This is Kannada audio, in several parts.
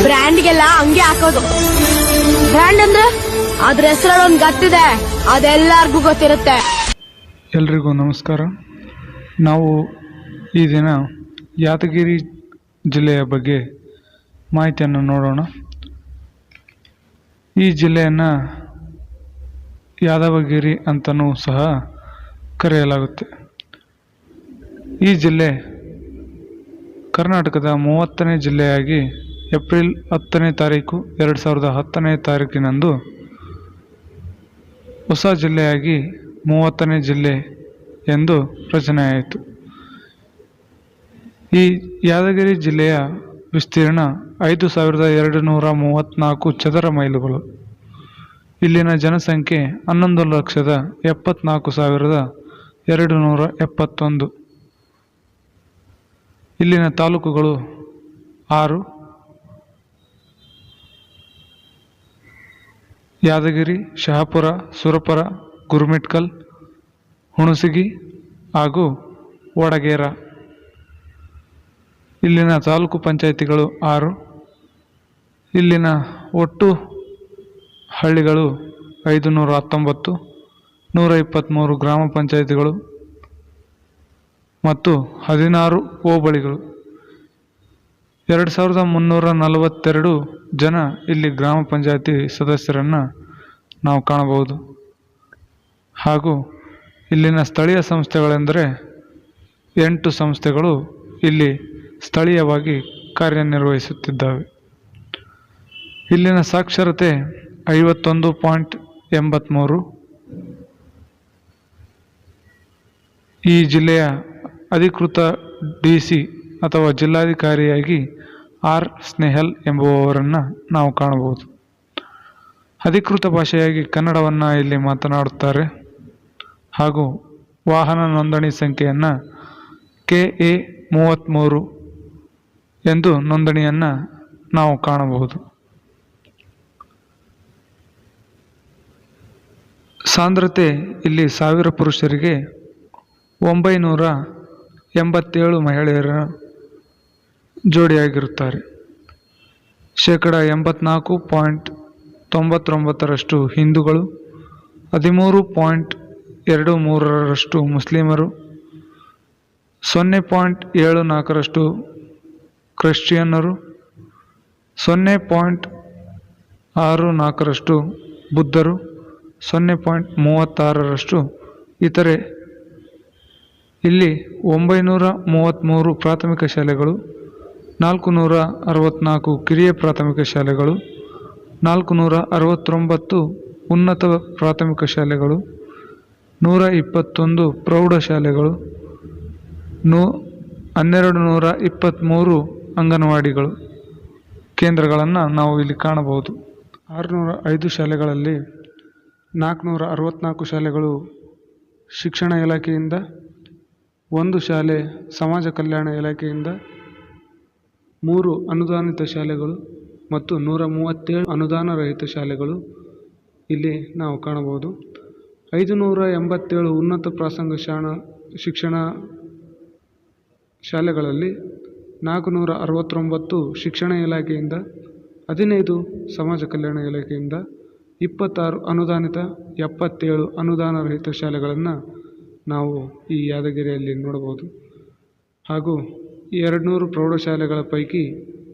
ಬ್ರ್ಯಾಂಡ್ಗೆಲ್ಲ ಹಂಗೆ ಹಾಕೋದು. ಬ್ರ್ಯಾಂಡ್ ಅಂದ್ರೆ ಅದ್ರ ಹೆಸರೊಂದು ಗತ್ತಿದೆ, ಅದೆಲ್ಲರಿಗೂ ಗೊತ್ತಿರುತ್ತೆ. ಎಲ್ರಿಗೂ ನಮಸ್ಕಾರ. ನಾವು ಈ ದಿನ ಯಾದಗಿರಿ ಜಿಲ್ಲೆಯ ಬಗ್ಗೆ ಮಾಹಿತಿಯನ್ನು ನೋಡೋಣ. ಈ ಜಿಲ್ಲೆಯನ್ನು ಯಾದವಗಿರಿ ಅಂತಲೂ ಸಹ ಕರೆಯಲಾಗುತ್ತೆ. ಈ ಜಿಲ್ಲೆ ಕರ್ನಾಟಕದ 30ನೇ ಜಿಲ್ಲೆಯಾಗಿ ಏಪ್ರಿಲ್ 10ನೇ ತಾರೀಕು 2010ನೇ ತಾರೀಕಿನಂದು ಹೊಸ ಜಿಲ್ಲೆಯಾಗಿ 30ನೇ ಜಿಲ್ಲೆ ಎಂದು ರಚನೆಯಾಯಿತು. ಈ ಯಾದಗಿರಿ ಜಿಲ್ಲೆಯ ವಿಸ್ತೀರ್ಣ 5234 ಚದರ ಮೈಲುಗಳು. ಇಲ್ಲಿನ ಜನಸಂಖ್ಯೆ 11,74,271. ಇಲ್ಲಿನ ತಾಲೂಕುಗಳು 6: ಯಾದಗಿರಿ, ಶಹಾಪುರ, ಸುರಪುರ, ಗುರುಮಿಟ್ಕಲ್, ಹುಣಸಗಿ ಹಾಗೂ ವಡಗೇರ. ಇಲ್ಲಿನ ತಾಲೂಕು ಪಂಚಾಯಿತಿಗಳು 6. ಇಲ್ಲಿನ ಒಟ್ಟು ಹಳ್ಳಿಗಳು 519, 123 ಗ್ರಾಮ ಪಂಚಾಯಿತಿಗಳು ಮತ್ತು 16 ಹೋಬಳಿಗಳು. 2342 ಜನ ಇಲ್ಲಿ ಗ್ರಾಮ ಪಂಚಾಯತಿ ಸದಸ್ಯರನ್ನು ನಾವು ಕಾಣಬಹುದು. ಹಾಗೂ ಇಲ್ಲಿನ ಸ್ಥಳೀಯ ಸಂಸ್ಥೆಗಳೆಂದರೆ 8 ಸಂಸ್ಥೆಗಳು ಇಲ್ಲಿ ಸ್ಥಳೀಯವಾಗಿ ಕಾರ್ಯನಿರ್ವಹಿಸುತ್ತಿದ್ದಾವೆ. ಇಲ್ಲಿನ ಸಾಕ್ಷರತೆ 51.83. ಈ ಜಿಲ್ಲೆಯ ಅಧಿಕೃತ DC ಅಥವಾ ಜಿಲ್ಲಾಧಿಕಾರಿಯಾಗಿ ಆರ್. ಸ್ನೇಹಲ್ ಎಂಬುವವರನ್ನು ನಾವು ಕಾಣಬಹುದು. ಅಧಿಕೃತ ಭಾಷೆಯಾಗಿ ಕನ್ನಡವನ್ನು ಇಲ್ಲಿ ಮಾತನಾಡುತ್ತಾರೆ. ಹಾಗೂ ವಾಹನ ನೋಂದಣಿ ಸಂಖ್ಯೆಯನ್ನು KA 33 ಎಂದು ನೋಂದಣಿಯನ್ನು ನಾವು ಕಾಣಬಹುದು. ಸಾಂದ್ರತೆ ಇಲ್ಲಿ 1000 ಪುರುಷರಿಗೆ 987 ಮಹಿಳೆಯರ ಜೋಡಿಯಾಗಿರುತ್ತಾರೆ. 84.99% ಹಿಂದೂಗಳು, 13.23% ಮುಸ್ಲಿಮರು, 0.74% ಕ್ರಿಶ್ಚಿಯನ್ನರು, 0.64% ಬುದ್ಧರು, 0.36% ಇತರೆ. ಇಲ್ಲಿ 933 ಪ್ರಾಥಮಿಕ ಶಾಲೆಗಳು, 464 ಕಿರಿಯ ಪ್ರಾಥಮಿಕ ಶಾಲೆಗಳು, 469 ಉನ್ನತ ಪ್ರಾಥಮಿಕ ಶಾಲೆಗಳು, 121 ಪ್ರೌಢಶಾಲೆಗಳು, 1223 ಅಂಗನವಾಡಿಗಳು ಕೇಂದ್ರಗಳನ್ನು ನಾವು ಇಲ್ಲಿ ಕಾಣಬಹುದು. 605 ಶಾಲೆಗಳಲ್ಲಿ 464 ಶಾಲೆಗಳು ಶಿಕ್ಷಣ ಇಲಾಖೆಯಿಂದ, 1 ಶಾಲೆ ಸಮಾಜ ಕಲ್ಯಾಣ ಇಲಾಖೆಯಿಂದ, 3 ಅನುದಾನಿತ ಶಾಲೆಗಳು ಮತ್ತು 137 ಅನುದಾನ ರಹಿತ ಶಾಲೆಗಳು ಇಲ್ಲಿ ನಾವು ಕಾಣಬಹುದು. 587 ಉನ್ನತ ಪ್ರಾಥಮಿಕ ಶಿಕ್ಷಣ ಶಾಲೆಗಳಲ್ಲಿ 469 ಶಿಕ್ಷಣ ಇಲಾಖೆಯಿಂದ, 15 ಸಮಾಜ ಕಲ್ಯಾಣ ಇಲಾಖೆಯಿಂದ, 26 ಅನುದಾನಿತ, 77 ಅನುದಾನ ರಹಿತ ಶಾಲೆಗಳನ್ನು ನಾವು ಈ ಯಾದಗಿರಿಯಲ್ಲಿ ನೋಡಬಹುದು. ಹಾಗೂ 200 ಪ್ರೌಢಶಾಲೆಗಳ ಪೈಕಿ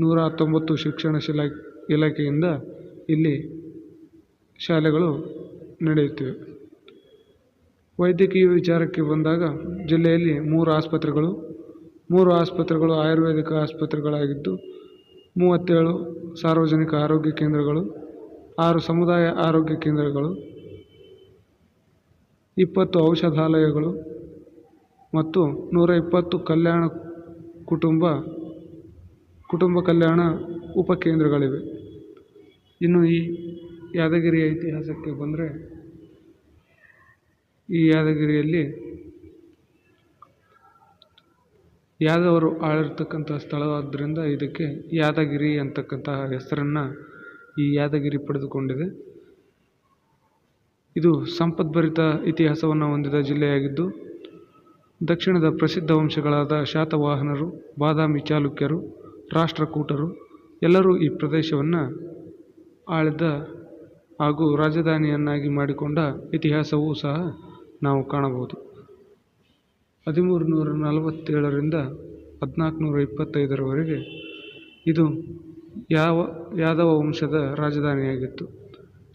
119 ಶಿಕ್ಷಣ ಇಲಾಖೆಯಿಂದ ಇಲ್ಲಿ ಶಾಲೆಗಳು ನಡೆಯುತ್ತಿವೆ. ವೈದ್ಯಕೀಯ ವಿಚಾರಕ್ಕೆ ಬಂದಾಗ ಜಿಲ್ಲೆಯಲ್ಲಿ 3 ಆಸ್ಪತ್ರೆಗಳು ಆಯುರ್ವೇದಿಕ ಆಸ್ಪತ್ರೆಗಳಾಗಿದ್ದು, 37 ಸಾರ್ವಜನಿಕ ಆರೋಗ್ಯ ಕೇಂದ್ರಗಳು, 6 ಸಮುದಾಯ ಆರೋಗ್ಯ ಕೇಂದ್ರಗಳು, 20 ಔಷಧಾಲಯಗಳು ಮತ್ತು 120 ಕುಟುಂಬ ಕಲ್ಯಾಣ ಉಪಕೇಂದ್ರಗಳಿವೆ. ಇನ್ನು ಈ ಯಾದಗಿರಿಯ ಇತಿಹಾಸಕ್ಕೆ ಬಂದರೆ, ಈ ಯಾದಗಿರಿಯಲ್ಲಿ ಯಾದವರು ಆಳಿರ್ತಕ್ಕಂಥ ಸ್ಥಳವಾದ್ದರಿಂದ ಇದಕ್ಕೆ ಯಾದಗಿರಿ ಅಂತಕ್ಕಂತಹ ಹೆಸರನ್ನು ಈ ಯಾದಗಿರಿ ಪಡೆದುಕೊಂಡಿದೆ. ಇದು ಸಂಪದ್ಭರಿತ ಇತಿಹಾಸವನ್ನು ಹೊಂದಿದ ಜಿಲ್ಲೆಯಾಗಿದ್ದು, ದಕ್ಷಿಣದ ಪ್ರಸಿದ್ಧ ವಂಶಗಳಾದ ಶಾತವಾಹನರು, ಬಾದಾಮಿ ಚಾಲುಕ್ಯರು, ರಾಷ್ಟ್ರಕೂಟರು, ಎಲ್ಲರೂ ಈ ಪ್ರದೇಶವನ್ನು ಆಳಿದ ಹಾಗೂ ರಾಜಧಾನಿಯನ್ನಾಗಿ ಮಾಡಿಕೊಂಡ ಇತಿಹಾಸವೂ ಸಹ ನಾವು ಕಾಣಬಹುದು. 1347ರಿಂದ 1425ರವರೆಗೆ ಇದು ಯಾದವ ವಂಶದ ರಾಜಧಾನಿಯಾಗಿತ್ತು.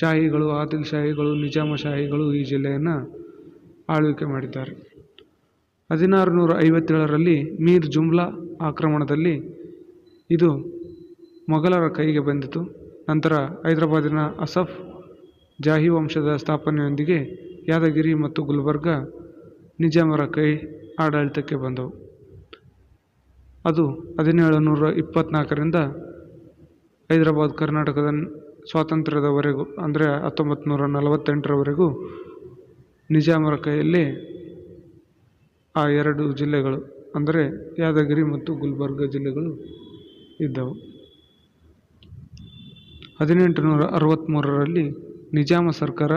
ಶಾಹಿಗಳು, ಆದಿಲ್ ಶಾಹಿಗಳು, ನಿಜಾಮ ಶಾಹಿಗಳು ಈ ಜಿಲ್ಲೆಯನ್ನು ಆಳ್ವಿಕೆ ಮಾಡಿದ್ದಾರೆ. 1657ರಲ್ಲಿ ಮೀರ್ ಜುಮ್ಲಾ ಆಕ್ರಮಣದಲ್ಲಿ ಇದು ಮೊಘಲರ ಕೈಗೆ ಬಂದಿತು. ನಂತರ ಹೈದರಾಬಾದಿನ ಅಸಫ್ ಜಾಹಿ ವಂಶದ ಸ್ಥಾಪನೆಯೊಂದಿಗೆ ಯಾದಗಿರಿ ಮತ್ತು ಗುಲ್ಬರ್ಗ ನಿಜಾಮರ ಕೈ ಆಡಳಿತಕ್ಕೆ ಬಂದವು. ಅದು 1724ರಿಂದ ಹೈದರಾಬಾದ್ ಕರ್ನಾಟಕದ ಸ್ವಾತಂತ್ರ್ಯದವರೆಗೂ ಅಂದರೆ 1948ರವರೆಗೂ ನಿಜಾಮರ ಕೈಯಲ್ಲಿ ಆ ಎರಡು ಜಿಲ್ಲೆಗಳು ಅಂದರೆ ಯಾದಗಿರಿ ಮತ್ತು ಗುಲ್ಬರ್ಗ ಜಿಲ್ಲೆಗಳು ಇದ್ದವು. 1863ರಲ್ಲಿ ನಿಜಾಮ ಸರ್ಕಾರ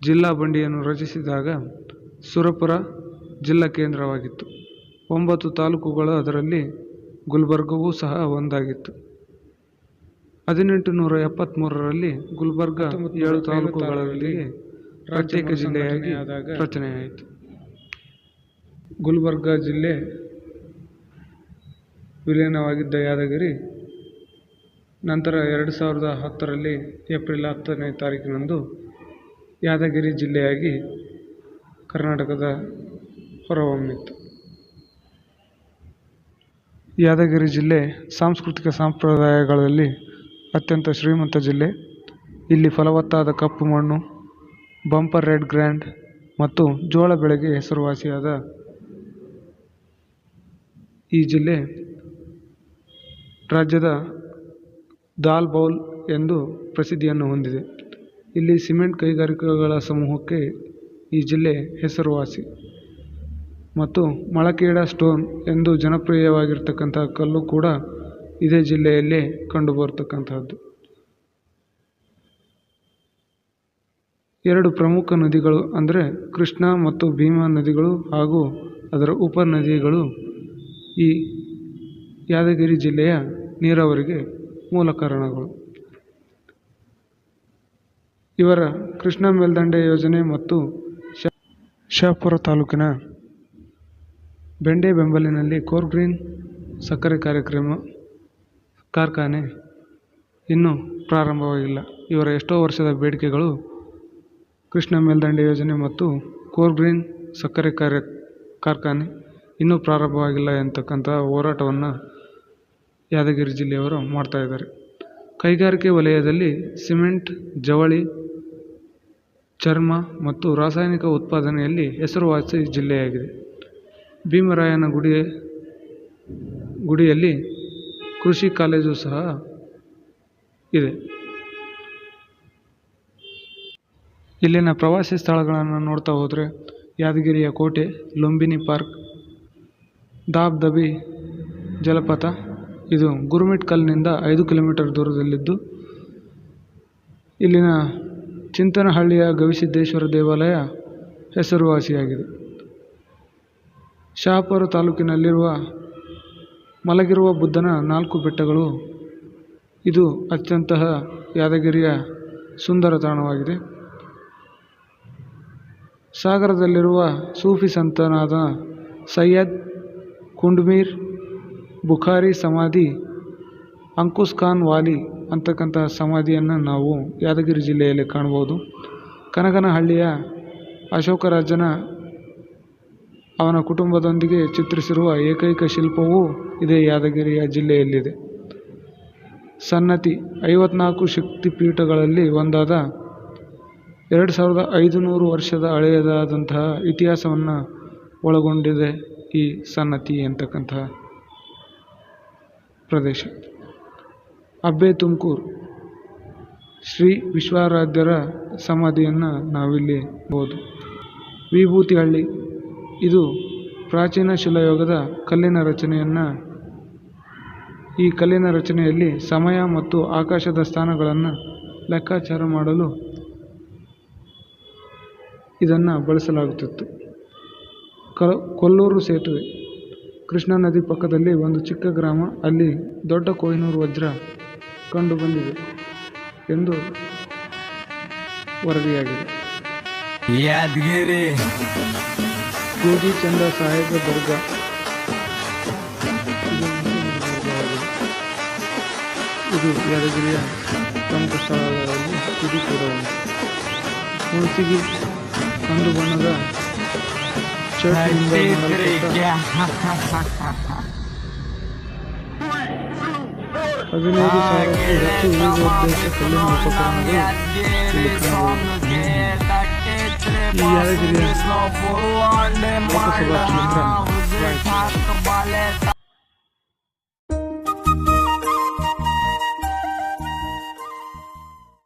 ಜಿಲ್ಲಾ ಬಂಡಿಯನ್ನು ರಚಿಸಿದಾಗ ಸುರಪುರ ಜಿಲ್ಲಾ ಕೇಂದ್ರವಾಗಿತ್ತು. 9 ತಾಲೂಕುಗಳು, ಅದರಲ್ಲಿ ಗುಲ್ಬರ್ಗವೂ ಸಹ ಒಂದಾಗಿತ್ತು. 1873ರಲ್ಲಿ ಗುಲ್ಬರ್ಗ 7 ತಾಲೂಕುಗಳೊಂದಿಗೆ ಪ್ರತ್ಯೇಕ ಜಿಲ್ಲೆಯಾಗಿ ರಚನೆಯಾಯಿತು. ಗುಲ್ಬರ್ಗ ಜಿಲ್ಲೆ ವಿಲೀನವಾಗಿದ್ದ ಯಾದಗಿರಿ ನಂತರ 2010ರಲ್ಲಿ ಏಪ್ರಿಲ್ 10ನೇ ತಾರೀಕಿನಂದು ಯಾದಗಿರಿ ಜಿಲ್ಲೆಯಾಗಿ ಕರ್ನಾಟಕದ ಹೊರಹೊಮ್ಮಿತು. ಯಾದಗಿರಿ ಜಿಲ್ಲೆ ಸಾಂಸ್ಕೃತಿಕ ಸಂಪ್ರದಾಯಗಳಲ್ಲಿ ಅತ್ಯಂತ ಶ್ರೀಮಂತ ಜಿಲ್ಲೆ. ಇಲ್ಲಿ ಫಲವತ್ತಾದ ಕಪ್ಪು ಮಣ್ಣು, ಬಂಪರ್ ರೆಡ್ ಗ್ರ್ಯಾಂಡ್ ಮತ್ತು ಜೋಳ ಬೆಳೆಗೆ ಹೆಸರುವಾಸಿಯಾದ ಈ ಜಿಲ್ಲೆ ರಾಜ್ಯದ ದಾಲ್ ಬೌಲ್ ಎಂದು ಪ್ರಸಿದ್ಧಿಯನ್ನು ಹೊಂದಿದೆ. ಇಲ್ಲಿ ಸಿಮೆಂಟ್ ಕೈಗಾರಿಕೆಗಳ ಸಮೂಹಕ್ಕೆ ಈ ಜಿಲ್ಲೆ ಹೆಸರುವಾಸಿ ಮತ್ತು ಮಳಖೇಡ ಸ್ಟೋನ್ ಎಂದು ಜನಪ್ರಿಯವಾಗಿರ್ತಕ್ಕಂಥ ಕಲ್ಲು ಕೂಡ ಇದೇ ಜಿಲ್ಲೆಯಲ್ಲೇ ಕಂಡುಬರ್ತಕ್ಕಂಥದ್ದು. 2 ಪ್ರಮುಖ ನದಿಗಳು ಅಂದರೆ ಕೃಷ್ಣಾ ಮತ್ತು ಭೀಮಾ ನದಿಗಳು ಹಾಗೂ ಅದರ ಉಪನದಿಗಳು ಈ ಯಾದಗಿರಿ ಜಿಲ್ಲೆಯ ನೀರಾವರಿಗೆ ಮೂಲ ಕಾರಣಗಳು. ಇವರ ಕೃಷ್ಣಾ ಮೇಲ್ದಂಡೆ ಯೋಜನೆ ಮತ್ತು ಶಹಾಪುರ ತಾಲೂಕಿನ ಬೆಂಡೆಬೆಂಬಲಿನಲ್ಲಿ ಕೋರ್ ಗ್ರೀನ್ ಸಕ್ಕರೆ ಕಾರ್ಖಾನೆ ಇನ್ನೂ ಪ್ರಾರಂಭವಾಗಿಲ್ಲ. ಇವರ ಎಷ್ಟೋ ವರ್ಷದ ಬೇಡಿಕೆಗಳು ಕೃಷ್ಣಾ ಮೇಲ್ದಂಡೆ ಯೋಜನೆ ಮತ್ತು ಕೋರ್ ಗ್ರೀನ್ ಸಕ್ಕರೆ ಕಾರ್ಖಾನೆ ಇನ್ನೂ ಪ್ರಾರಂಭವಾಗಿಲ್ಲ ಎಂತಕ್ಕಂಥ ಹೋರಾಟವನ್ನು ಯಾದಗಿರಿ ಜಿಲ್ಲೆಯವರು ಮಾಡ್ತಾಯಿದ್ದಾರೆ. ಕೈಗಾರಿಕೆ ವಲಯದಲ್ಲಿ ಸಿಮೆಂಟ್, ಜವಳಿ, ಚರ್ಮ ಮತ್ತು ರಾಸಾಯನಿಕ ಉತ್ಪಾದನೆಯಲ್ಲಿ ಹೆಸರುವಾಸಿ ಜಿಲ್ಲೆಯಾಗಿದೆ. ಭೀಮರಾಯನ ಗುಡಿಯಲ್ಲಿ ಕೃಷಿ ಕಾಲೇಜು ಸಹ ಇದೆ. ಇಲ್ಲಿನ ಪ್ರವಾಸಿ ಸ್ಥಳಗಳನ್ನು ನೋಡ್ತಾ ಹೋದರೆ ಯಾದಗಿರಿಯ ಕೋಟೆ, ಲುಂಬಿನಿ ಪಾರ್ಕ್, ದಾಬ್-ದಬಿ ಜಲಪಾತ, ಇದು ಗುರುಮಿಟ್ಕಲ್ನಿಂದ 5 ಕಿಲೋಮೀಟರ್ ದೂರದಲ್ಲಿದ್ದು ಇಲ್ಲಿನ ಚಿಂತನಹಳ್ಳಿಯ ಗವಿಸಿದ್ದೇಶ್ವರ ದೇವಾಲಯ ಹೆಸರುವಾಸಿಯಾಗಿದೆ. ಶಹಾಪುರ ತಾಲೂಕಿನಲ್ಲಿರುವ ಮಲಗಿರುವ ಬುದ್ಧನ 4 ಬೆಟ್ಟಗಳು ಇದು ಅತ್ಯಂತ ಯಾದಗಿರಿಯ ಸುಂದರ ತಾಣವಾಗಿದೆ. ಸಾಗರದಲ್ಲಿರುವ ಸೂಫಿ ಸಂತನಾದ ಸೈಯದ್ ಕುಂಡ್ಮೀರ್ ಬುಖಾರಿ ಸಮಾಧಿ, ಅಂಕುಶ್ ಖಾನ್ ವಾಲಿ ಅಂತಕ್ಕಂತಹ ಸಮಾಧಿಯನ್ನು ನಾವು ಯಾದಗಿರಿ ಜಿಲ್ಲೆಯಲ್ಲಿ ಕಾಣಬಹುದು. ಕನಗನಹಳ್ಳಿಯ ಅಶೋಕರಾಜನ ಅವನ ಕುಟುಂಬದೊಂದಿಗೆ ಚಿತ್ರಿಸಿರುವ ಏಕೈಕ ಶಿಲ್ಪವೂ ಇದೇ ಯಾದಗಿರಿಯ ಜಿಲ್ಲೆಯಲ್ಲಿದೆ. ಸನ್ನತಿ 54 ಶಕ್ತಿಪೀಠಗಳಲ್ಲಿ ಒಂದಾದ 2500 ವರ್ಷದ ಹಳೆಯದಾದಂತಹ ಇತಿಹಾಸವನ್ನು ಒಳಗೊಂಡಿದೆ ಈ ಸನ್ನತಿ ಅಂತಕ್ಕಂತಹ ಪ್ರದೇಶ. ಅಬ್ಬೆ ತುಮಕೂರು ಶ್ರೀ ವಿಶ್ವಾರಾಧ್ಯರ ಸಮಾಧಿಯನ್ನು ನಾವಿಲ್ಲಿ ನೋಡಬಹುದು. ವಿಭೂತಿಹಳ್ಳಿ ಇದು ಪ್ರಾಚೀನ ಶಿಲಾಯುಗದ ಕಲ್ಲಿನ ರಚನೆಯನ್ನು ಈ ಕಲ್ಲಿನ ರಚನೆಯಲ್ಲಿ ಸಮಯ ಮತ್ತು ಆಕಾಶದ ಸ್ಥಾನಗಳನ್ನು ಲೆಕ್ಕಾಚಾರ ಮಾಡಲು ಇದನ್ನು ಬಳಸಲಾಗುತ್ತಿತ್ತು. ಕೊಲ್ಲೂರು ಸೇತುವೆ ಕೃಷ್ಣಾ ನದಿ ಪಕ್ಕದಲ್ಲಿ ಒಂದು ಚಿಕ್ಕ ಗ್ರಾಮ, ಅಲ್ಲಿ ದೊಡ್ಡ ಕೊಹಿನೂರ್ ವಜ್ರ ಕಂಡುಬಂದಿದೆ ಎಂದು ವರದಿಯಾಗಿದೆ. ಯಾದಗಿರಿ ಗೋಧಿ ಚಂದ ಸಹಾಯಕ ದುರ್ಗ ಇದು ಯಾದಗಿರಿಯ ಪ್ರಮುಖ ಸ್ಥಳಗಳಲ್ಲಿ ಇದು ಕೂಡ ಒಂದು. ಹುಣಸಿಗಿ ಕಂದು ಬಣ್ಣದ ಚರ್ಚ್ನಿಂದ ಮಾಡಲ್ಪಟ್ಟ 15,000ಕ್ಕೂ ಹೆಚ್ಚು ವಿವಿಧ ಉದ್ದೇಶ ಕಲ್ಲಿನ ಉಪಕರಣಗಳು ಇಲ್ಲಿ ಕಾಣಬಹುದು. ಈ ಯಾದಗಿರಿಯ ಲೋಕಸಭಾ ಕ್ಷೇತ್ರ